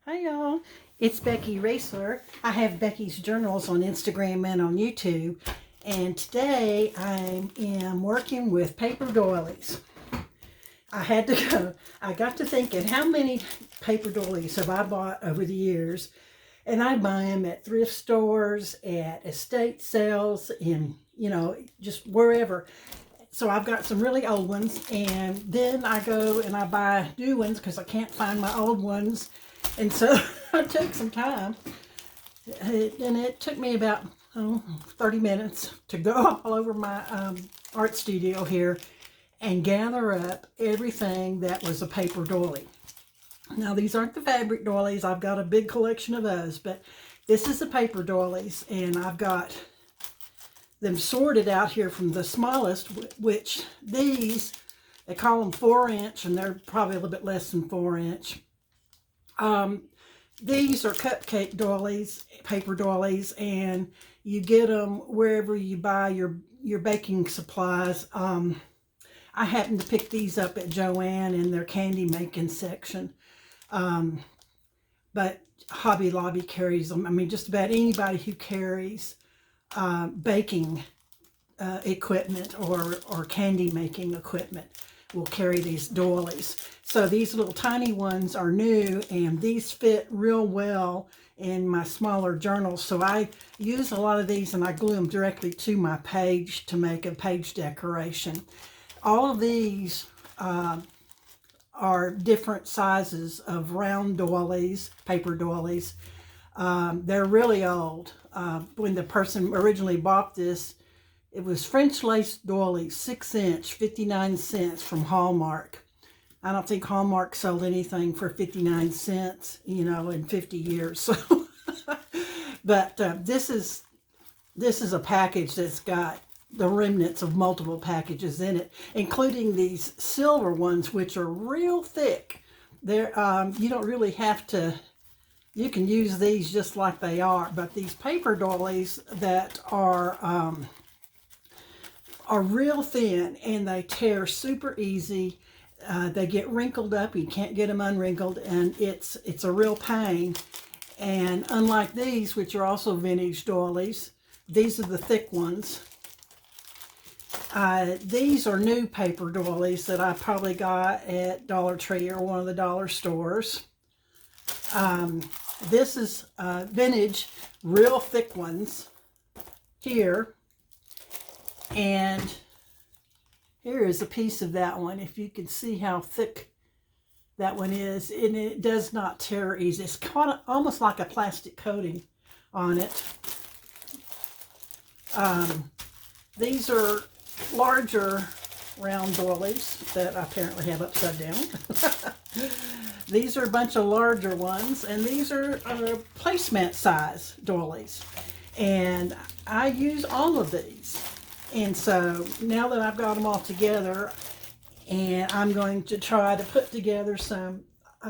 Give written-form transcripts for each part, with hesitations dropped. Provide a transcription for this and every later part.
Hi y'all, it's Becky Racer. I have Becky's Journals on Instagram and on YouTube. And today I am working with paper doilies. I got to thinking, how many paper doilies have I bought over the years? And I buy them at thrift stores, at estate sales, just wherever. So I've got some really old ones, and then I go and I buy new ones because I can't find my old ones. And so I took some time, and it took me about 30 minutes to go all over my art studio here and gather up everything that was a paper doily. Now, these aren't the fabric doilies. I've got a big collection of those, but this is the paper doilies, and I've got them sorted out here from the smallest, which these, they call them 4-inch, and they're probably a little bit less than 4-inch. These are cupcake doilies, paper doilies, and you get them wherever you buy your baking supplies. I happen to pick these up at Joann in their candy making section. But Hobby Lobby carries them. I mean, just about anybody who carries baking equipment or candy making equipment will carry these doilies. So these little tiny ones are new, and these fit real well in my smaller journals. So I use a lot of these, and I glue them directly to my page to make a page decoration. All of these are different sizes of round doilies, paper doilies. They're really old. When the person originally bought this, it was French lace doily, 6-inch, 59 cents from Hallmark. I don't think Hallmark sold anything for 59 cents, in 50 years. So, but this is a package that's got the remnants of multiple packages in it, including these silver ones, which are real thick. They're you don't really have to. You can use these just like they are, but these paper doilies that are real thin, and they tear super easy. They get wrinkled up. You can't get them unwrinkled, and it's a real pain. And unlike these, which are also vintage doilies, these are the thick ones. These are new paper doilies that I probably got at Dollar Tree or one of the dollar stores. This is vintage, real thick ones here. And here is a piece of that one. If you can see how thick that one is, and it does not tear easy. It's kind of almost like a plastic coating on it. These are larger round doilies that I apparently have upside down. These are a bunch of larger ones, and these are placemat size doilies. And I use all of these. And so now that I've got them all together, and I'm going to try to put together some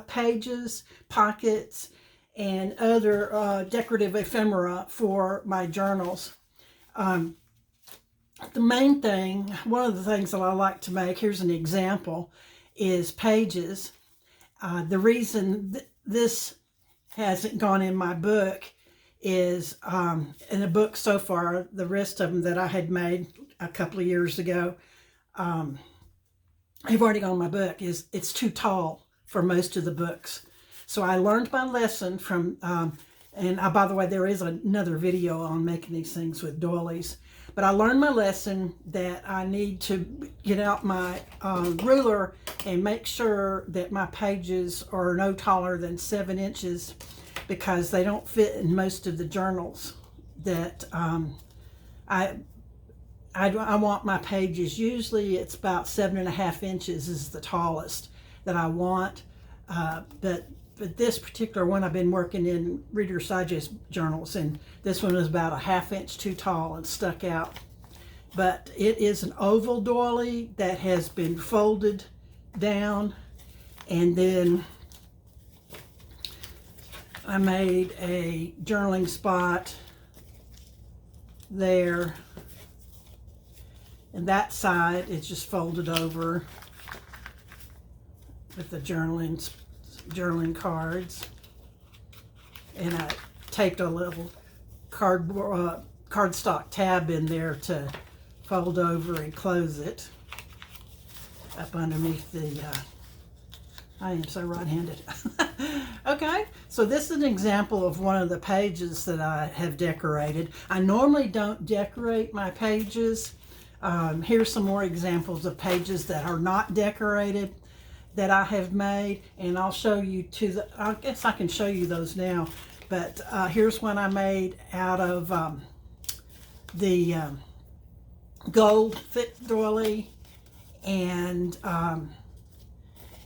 pages, pockets, and other decorative ephemera for my journals. The main thing, one of the things that I like to make, here's an example, is pages. The reason this hasn't gone in my book is in the book so far, the rest of them that I had made a couple of years ago, have already gone in my book, it's too tall for most of the books. So I learned my lesson from, by the way, there is another video on making these things with doilies. But I learned my lesson that I need to get out my ruler and make sure that my pages are no taller than 7 inches, because they don't fit in most of the journals that I want my pages. Usually it's about 7.5 inches is the tallest that I want. But this particular one, I've been working in Reader's Digest journals, and this one is about 1/2 inch too tall and stuck out. But it is an oval doily that has been folded down, and then I made a journaling spot there, and that side is just folded over with the journaling cards. and I taped a little cardstock tab in there to fold over and close it up underneath the, I am so right-handed. Okay, so this is an example of one of the pages that I have decorated. I normally don't decorate my pages. Here's some more examples of pages that are not decorated that I have made, and I'll show you I guess I can show you those now, but here's one I made out of the gold thick doily, and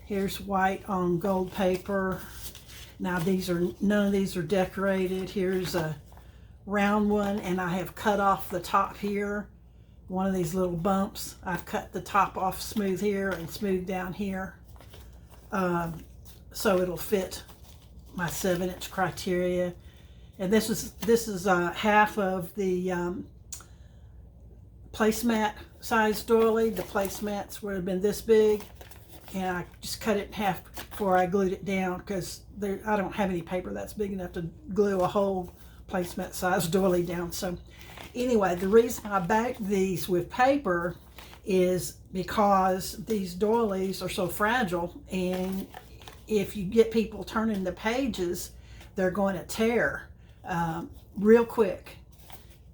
here's white on gold paper. Now none of these are decorated. Here's a round one, and I have cut off the top here. One of these little bumps, I've cut the top off smooth here and smooth down here. So it'll fit my 7-inch criteria. And this is half of the placemat size doily. The placemats would have been this big, and I just cut it in half before I glued it down, because I don't have any paper that's big enough to glue a whole placemat size doily down. So anyway, the reason I backed these with paper is because these doilies are so fragile, and if you get people turning the pages, they're going to tear real quick.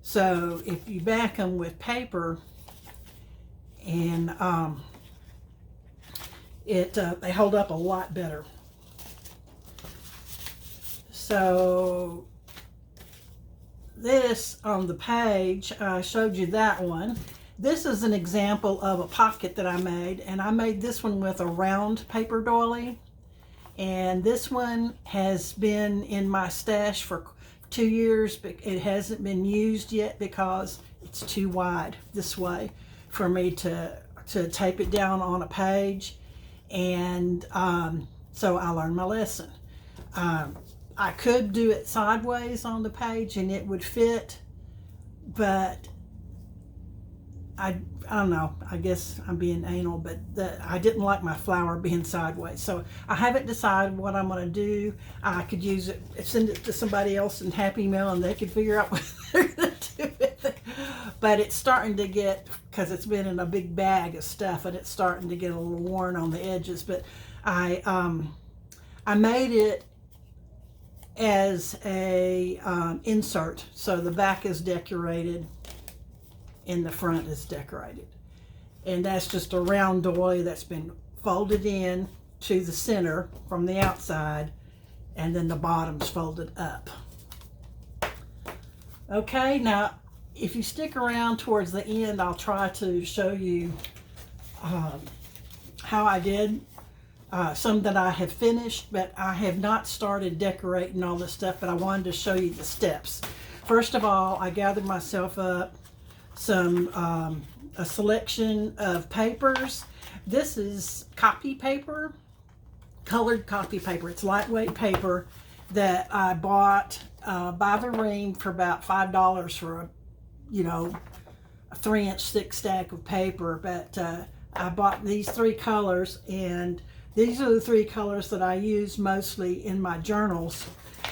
So if you back them with paper, and they hold up a lot better. So this on the page, I showed you that one. This is an example of a pocket that I made, and I made this one with a round paper doily. And this one has been in my stash for 2 years, but it hasn't been used yet because it's too wide this way for me to tape it down on a page. And so I learned my lesson. I could do it sideways on the page and it would fit, but I don't know, I guess I'm being anal, but I didn't like my flower being sideways. So I haven't decided what I'm going to do. I could use it, send it to somebody else in Happy Mail, and they could figure out what they're going to do with it. But it's starting to get, because it's been in a big bag of stuff, and it's starting to get a little worn on the edges. But I made it as a insert, so the back is decorated and the front is decorated, and that's just a round doily that's been folded in to the center from the outside, and then the bottom's folded up. Okay, now if you stick around towards the end, I'll try to show you how I did some that I have finished, but I have not started decorating all this stuff, but I wanted to show you the steps. First of all, I gathered myself up a selection of papers. This is copy paper, colored copy paper. It's lightweight paper that I bought by the ream for about $5 for a 3-inch thick stack of paper. But I bought these 3 colors, and these are the 3 colors that I use mostly in my journals.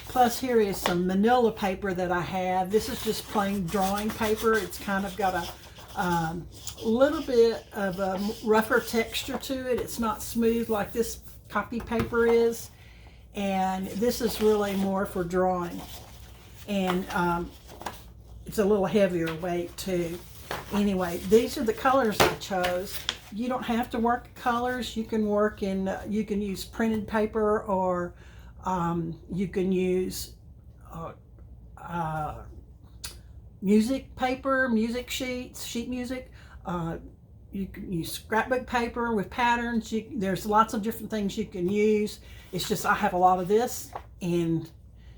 Plus, here is some manila paper that I have. This is just plain drawing paper. It's kind of got a little bit of a rougher texture to it. It's not smooth like this copy paper is. And this is really more for drawing. And it's a little heavier weight too. Anyway, these are the colors I chose. You don't have to work colors. You can work in, you can use printed paper, or you can use music paper, music sheets, sheet music. You can use scrapbook paper with patterns. There's lots of different things you can use. It's just I have a lot of this, and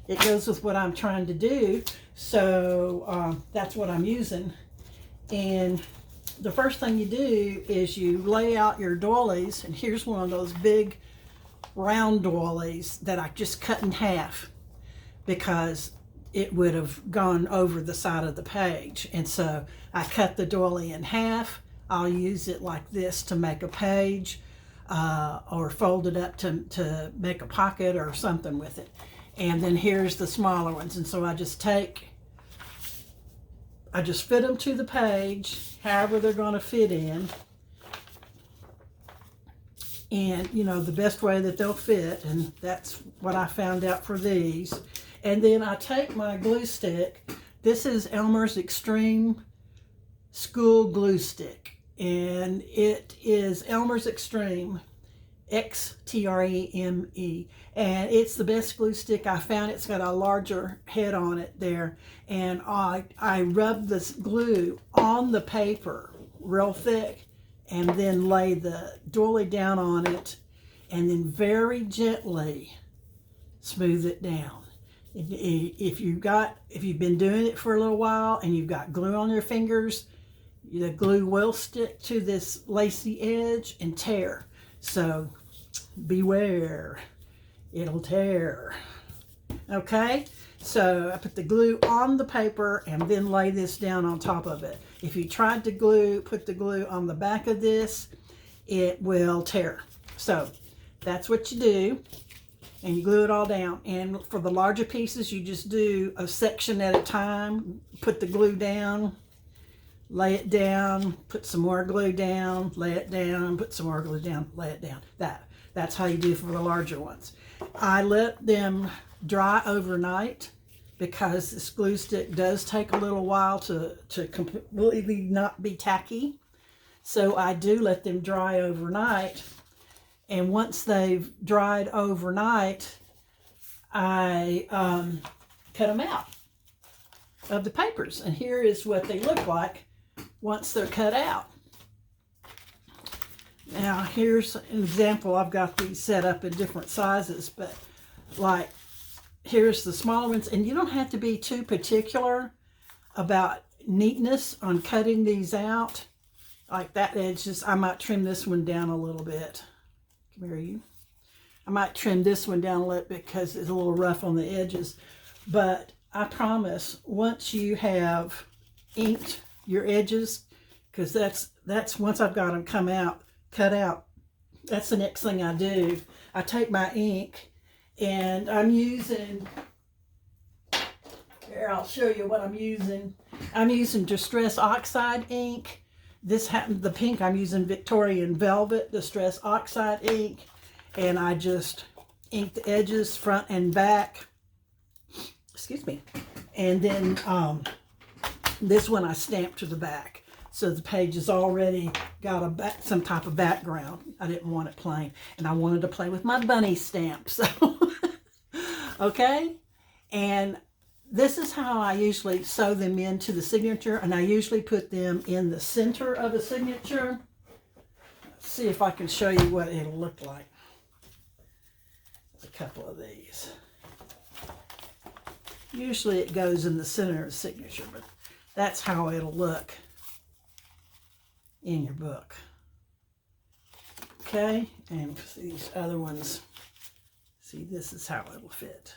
it goes with what I'm trying to do. So that's what I'm using. And the first thing you do is you lay out your doilies, and here's one of those big round doilies that I just cut in half because it would have gone over the side of the page. And so I cut the doily in half. I'll use it like this to make a page, or fold it up to make a pocket or something with it. And then here's the smaller ones. And so I just fit them to the page, however they're going to fit in. And, you know, the best way that they'll fit. And that's what I found out for these. And then I take my glue stick. This is Elmer's Extreme School Glue Stick. And it is Elmer's Extreme, Xtreme. And it's the best glue stick I found. It's got a larger head on it there. And I rub this glue on the paper real thick and then lay the doily down on it and then very gently smooth it down. If you've been doing it for a little while and you've got glue on your fingers, the glue will stick to this lacy edge and tear. So beware, it'll tear. Okay, so I put the glue on the paper and then lay this down on top of it. If you tried to put the glue on the back of this, it will tear. So that's what you do. And you glue it all down. And for the larger pieces, you just do a section at a time. Put the glue down, lay it down, put some more glue down, lay it down, put some more glue down, lay it down. That's how you do for the larger ones. I let them dry overnight because this glue stick does take a little while to completely not be tacky. So I do let them dry overnight. And once they've dried overnight, I cut them out of the papers. And here is what they look like once they're cut out. Now, here's an example. I've got these set up in different sizes, but like, here's the smaller ones. And you don't have to be too particular about neatness on cutting these out. Like that edge, I might trim this one down a little bit. Come here, you. I might trim this one down a little bit because it's a little rough on the edges. But I promise, once you have inked your edges, because that's once I've got them cut out, that's the next thing I do. I take my ink and I'm using, here, I'll show you what I'm using. I'm using Distress Oxide ink. The pink, I'm using Victorian Velvet Distress Oxide ink, and I just ink the edges front and back. Excuse me. And then this one I stamp to the back, so the page has already got some type of background. I didn't want it plain, and I wanted to play with my bunny stamp. So okay, and this is how I usually sew them into the signature, and I usually put them in the center of a signature. Let's see if I can show you what it'll look like. A couple of these. Usually it goes in the center of the signature, but that's how it'll look in your book. Okay, and these other ones, see, this is how it'll fit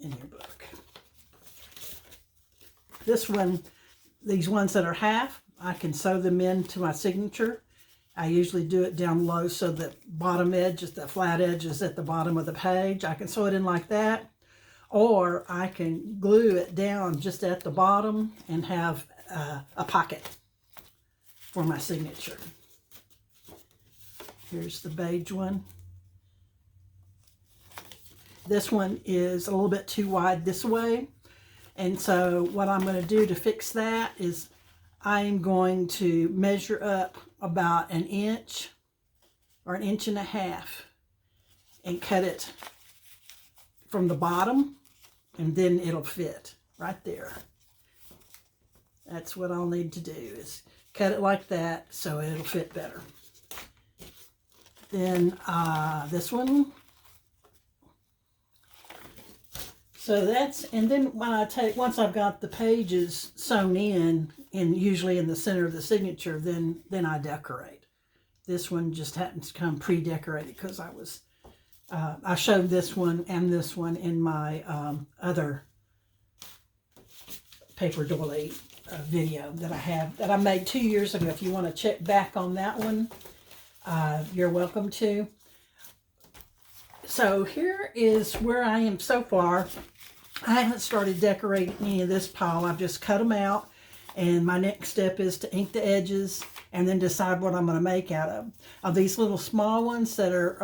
in your book. This one, these ones that are half, I can sew them into my signature. I usually do it down low so the bottom edge, the flat edge is at the bottom of the page. I can sew it in like that, or I can glue it down just at the bottom and have a pocket for my signature. Here's the beige one. This one is a little bit too wide this way. And so what I'm going to do to fix that is I'm going to measure up about an inch or an inch and a half and cut it from the bottom, and then it'll fit right there. That's what I'll need to do, is cut it like that so it'll fit better. Then this one. So that's, and then when once I've got the pages sewn in, and usually in the center of the signature, then I decorate. This one just happens to come pre-decorated because I showed this one and this one in my other paper doily video that I made 2 years ago. If you want to check back on that one, you're welcome to. So here is where I am so far. I haven't started decorating any of this pile. I've just cut them out, and my next step is to ink the edges and then decide what I'm going to make out of these little small ones that are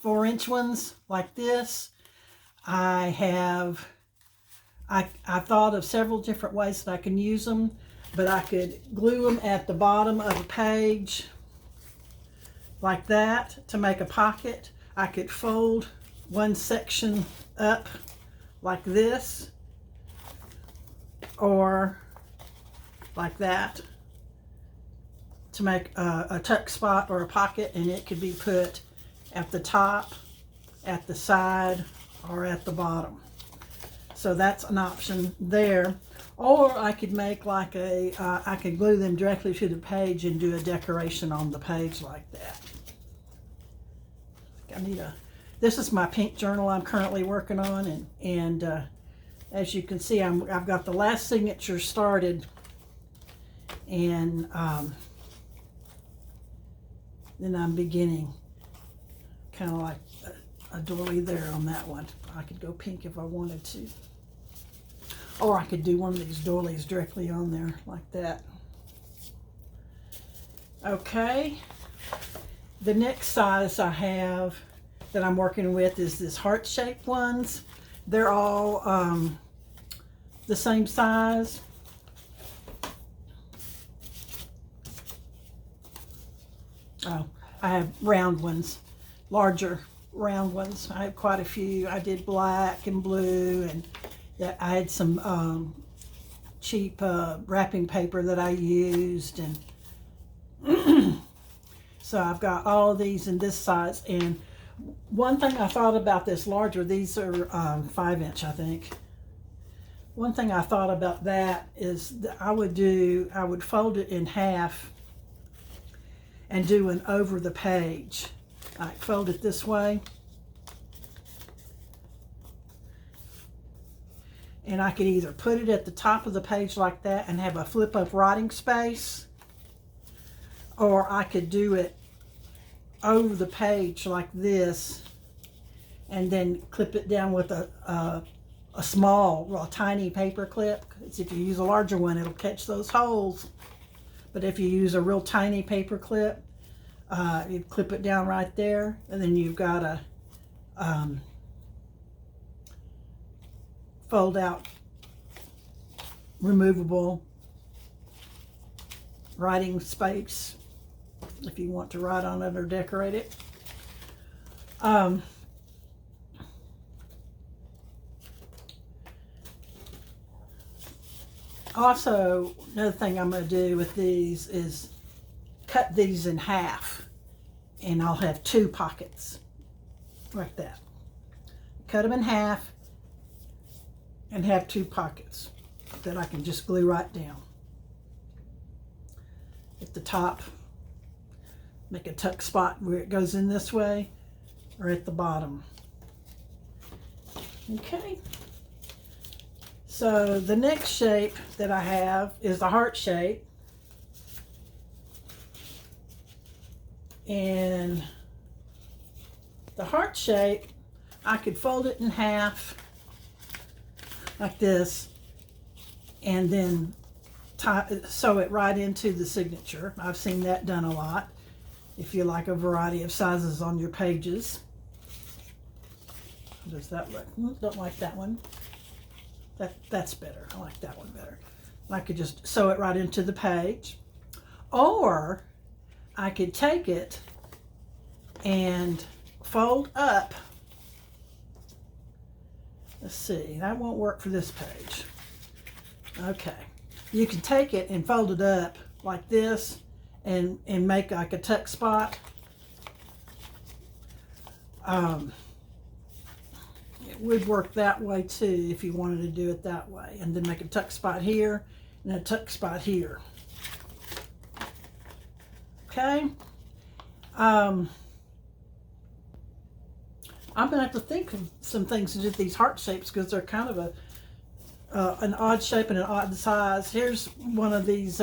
4-inch ones like this. I thought of several different ways that I can use them, but I could glue them at the bottom of a page like that to make a pocket. I could fold one section up like this, or like that to make a tuck spot or a pocket, and it could be put at the top, at the side, or at the bottom. So that's an option there. Or I could make like I could glue them directly to the page and do a decoration on the page like that. This is my pink journal I'm currently working on, and as you can see, I've got the last signature started, and then I'm beginning kind of like a doily there on that one. I could go pink if I wanted to, or I could do one of these doilies directly on there like that. Okay, the next size I have that I'm working with is this heart-shaped ones. They're all the same size. Oh, I have round ones, larger round ones. I have quite a few. I did black and blue, and I had some cheap wrapping paper that I used, and so I've got all of these in this size. And one thing I thought about this larger, these are 5-inch, I think. One thing I thought about that is that I would fold it in half and do an over the page. I fold it this way, and I could either put it at the top of the page like that and have a flip up writing space, or I could do it over the page like this and then clip it down with a tiny paper clip. Because if you use a larger one, it'll catch those holes. But if you use a real tiny paper clip, you clip it down right there, and then you've got a fold out removable writing space if you want to write on it or decorate it. Also, another thing I'm going to do with these is cut these in half, and I'll have 2 pockets like that. Cut them in half and have 2 pockets that I can just glue right down. At the top, make a tuck spot where it goes in this way, or at the bottom. Okay. So the next shape that I have is the heart shape. And the heart shape, I could fold it in half like this and then sew it right into the signature. I've seen that done a lot if you like a variety of sizes on your pages. How does that look? Don't like that one. That's better. I like that one better. I could just sew it right into the page, or I could take it and fold up. Let's see, that won't work for this page. Okay, you can take it and fold it up like this and make like a tuck spot. It would work that way too if you wanted to do it that way, and then make a tuck spot here and a tuck spot here. Okay. I'm gonna have to think of some things to do with these heart shapes, because they're kind of an odd shape and an odd size. Here's one of these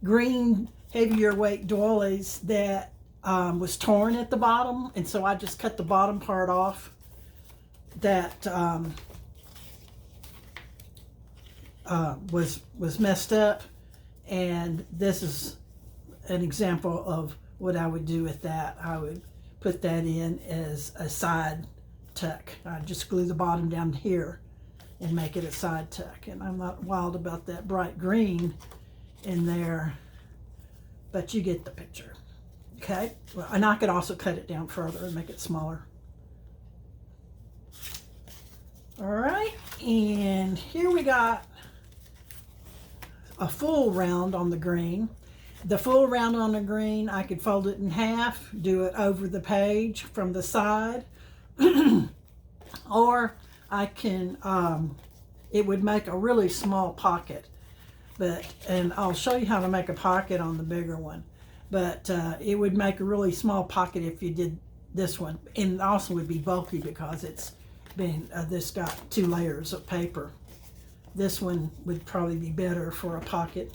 green heavier weight doilies that was torn at the bottom, and so I just cut the bottom part off that was messed up, and this is an example of what I would do with that. I would put that in as a side tuck. I'd just glue the bottom down here and make it a side tuck. And I'm not wild about that bright green in there, but you get the picture. Okay, well, and I could also cut it down further and make it smaller. All right, and here we got a full round on the green. The full round on the green, I could fold it in half, do it over the page from the side, or I can, it would make a really small pocket, and I'll show you how to make a pocket on the bigger one, but it would make a really small pocket if you did this one, and it also would be bulky because it's been, this got 2 layers of paper. This one would probably be better for a pocket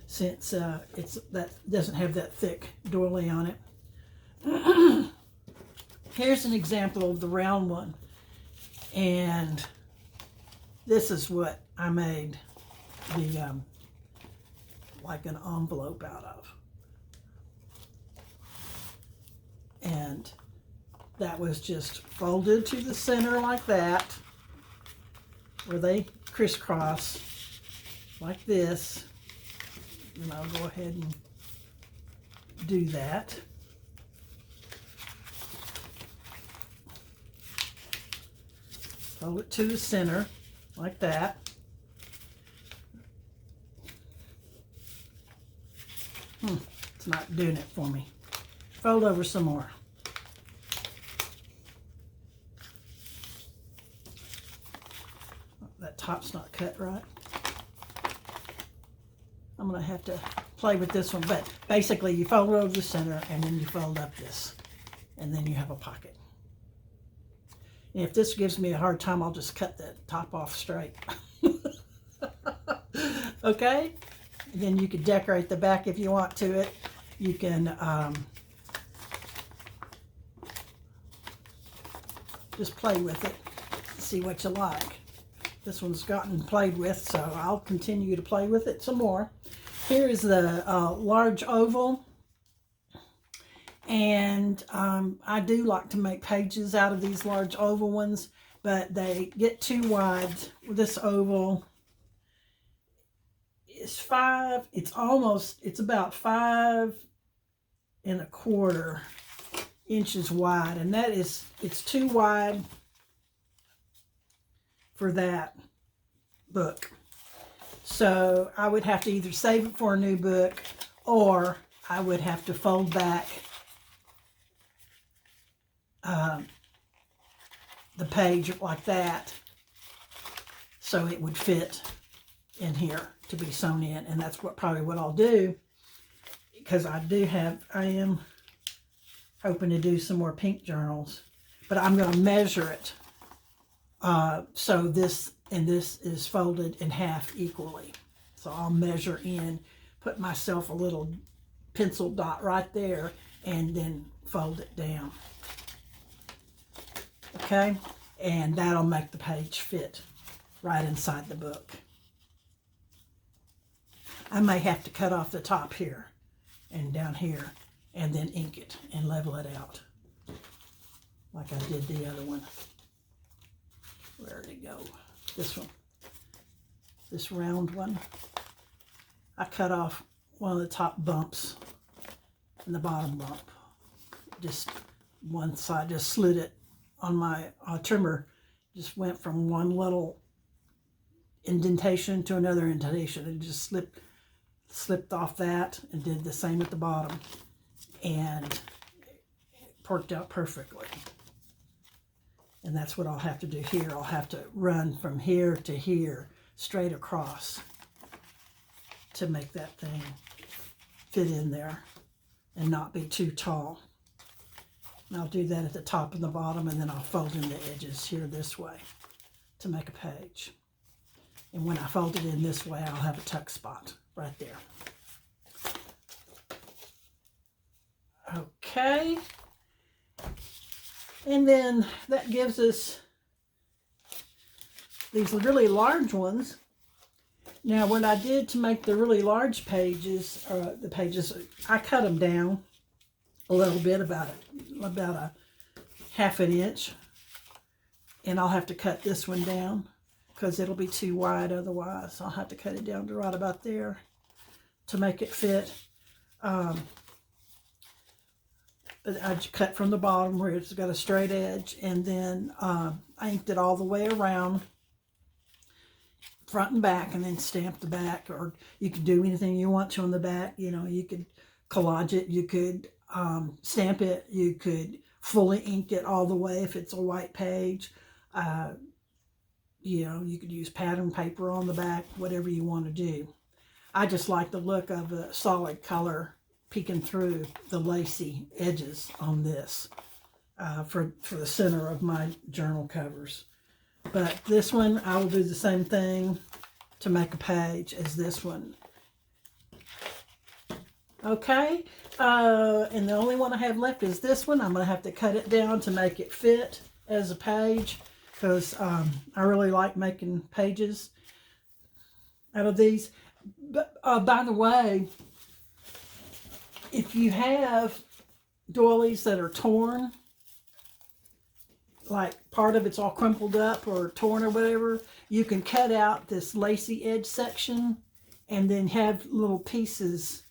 since that doesn't have that thick doily on it. Here's an example of the round one, and this is what I made the like an envelope out of, and that was just folded to the center like that, where they crisscross like this, and I'll go ahead and do that. Fold it to the center like that. It's not doing it for me. Fold over some more. That top's not cut right. I'm going to have to play with this one, but basically you fold it over the center and then you fold up this, and then you have a pocket. And if this gives me a hard time, I'll just cut the top off straight. Okay? And then you could decorate the back if you want to it. You can just play with it, see what you like. This one's gotten played with, so I'll continue to play with it some more. Here is the large oval, and I do like to make pages out of these large oval ones, but they get too wide. This oval is it's about 5 1/4 inches wide, and it's too wide for that book. So I would have to either save it for a new book, or I would have to fold back the page like that so it would fit in here to be sewn in. And that's probably what I'll do, because I am hoping to do some more pink journals, but I'm going to measure it so this and this is folded in half equally. So I'll measure in, put myself a little pencil dot right there, and then fold it down. Okay, and that'll make the page fit right inside the book. I may have to cut off the top here and down here, and then ink it and level it out like I did the other one. Where did it go? This one, this round one. I cut off one of the top bumps and the bottom bump. Just one side, just slid it on my trimmer. Just went from one little indentation to another indentation, and just slipped off that, and did the same at the bottom, and it worked out perfectly. And that's what I'll have to do here. I'll have to run from here to here, straight across, to make that thing fit in there and not be too tall. And I'll do that at the top and the bottom, and then I'll fold in the edges here this way to make a page. And when I fold it in this way, I'll have a tuck spot right there. Okay. And then that gives us these really large ones. Now, what I did to make the really large pages, I cut them down a little bit, about a half an inch. And I'll have to cut this one down because it'll be too wide otherwise. I'll have to cut it down to right about there to make it fit. But I cut from the bottom where it's got a straight edge, and then I inked it all the way around, front and back, and then stamp the back. Or you could do anything you want to on the back. You know, you could collage it, you could stamp it, you could fully ink it all the way if it's a white page. You know, you could use pattern paper on the back, whatever you want to do. I just like the look of the solid color peeking through the lacy edges on this for the center of my journal covers. But this one, I will do the same thing to make a page as this one. Okay, and the only one I have left is this one. I'm going to have to cut it down to make it fit as a page, because I really like making pages out of these. But by the way, if you have doilies that are torn, like part of it's all crumpled up or torn or whatever, you can cut out this lacy edge section and then have little pieces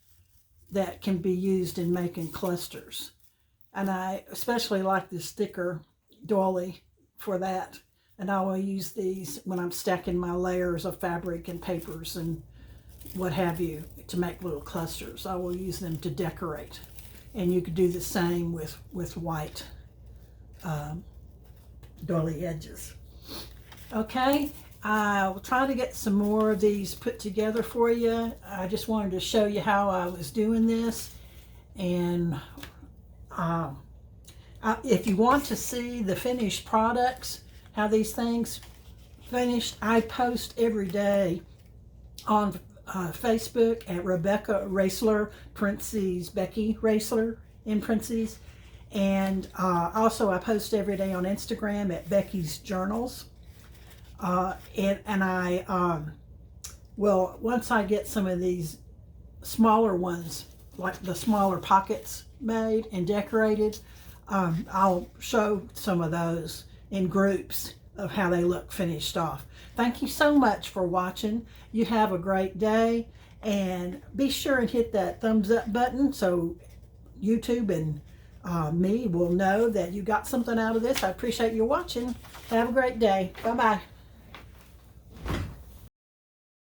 that can be used in making clusters. And I especially like this thicker doily for that. And I will use these when I'm stacking my layers of fabric and papers and what have you to make little clusters. I will use them to decorate. And you could do the same with white doily edges. Okay, I'll try to get some more of these put together for you. I just wanted to show you how I was doing this. And if you want to see the finished products, how these things finished, I post every day on Facebook at Rebecca Raisler, parentheses Becky Raisler in parentheses, and also I post every day on Instagram at Becky's Journals. And I will, once I get some of these smaller ones, like the smaller pockets made and decorated, I'll show some of those in groups of how they look finished off. Thank you so much for watching. You have a great day, and be sure and hit that thumbs up button so YouTube and me will know that you got something out of this. I appreciate you watching. Have a great day. Bye-bye.